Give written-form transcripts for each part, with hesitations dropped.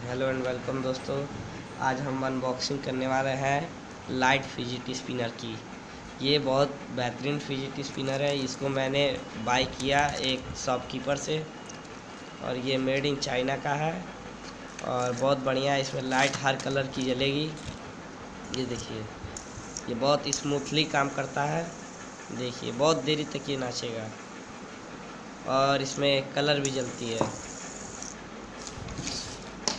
Hello and welcome दोस्तों। आज हम अनबॉक्सिंग करने वाले हैं लाइट फिजिट स्पिनर की। ये बहुत बेहतरीन फिजिट स्पिनर है। इसको मैंने बाय किया एक शॉपकीपर से और ये मेड इन चाइना का है और बहुत बढ़िया है। इसमें लाइट हर कलर की जलेगी। ये देखिए, ये बहुत स्मूथली काम करता है। देखिए, बहुत देरी तक ये नाचेगा और इसमें कलर भी जलती है।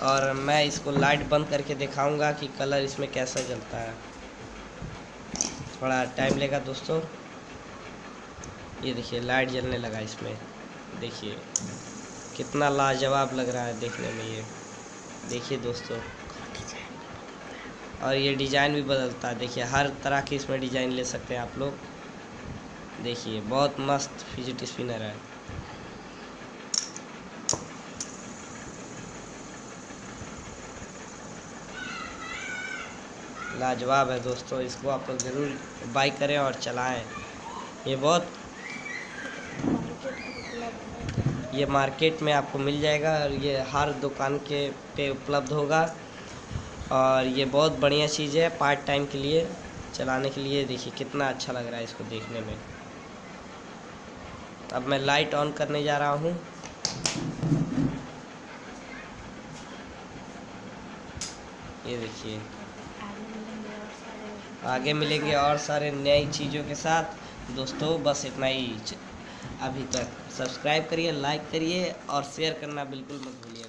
और मैं इसको लाइट बंद करके दिखाऊंगा कि कलर इसमें कैसा जलता है। थोड़ा टाइम लेगा दोस्तों। ये देखिए, लाइट जलने लगा इसमें। देखिए कितना लाजवाब लग रहा है देखने में। ये देखिए दोस्तों, और ये डिज़ाइन भी बदलता है। देखिए, हर तरह की इसमें डिज़ाइन ले सकते हैं आप लोग। देखिए, बहुत मस्त फिजिट स्पिनर है। लाजवाब है दोस्तों। इसको आप लोग ज़रूर बाय करें और चलाएं। ये मार्केट में आपको मिल जाएगा और ये हर दुकान के पे उपलब्ध होगा। और ये बहुत बढ़िया चीज़ है पार्ट टाइम के लिए चलाने के लिए। देखिए कितना अच्छा लग रहा है इसको देखने में। अब मैं लाइट ऑन करने जा रहा हूँ। ये देखिए, आगे मिलेंगे और सारे नई चीज़ों के साथ। दोस्तों बस इतना ही अभी तक। सब्सक्राइब करिए, लाइक करिए और शेयर करना बिल्कुल मत भूलिए।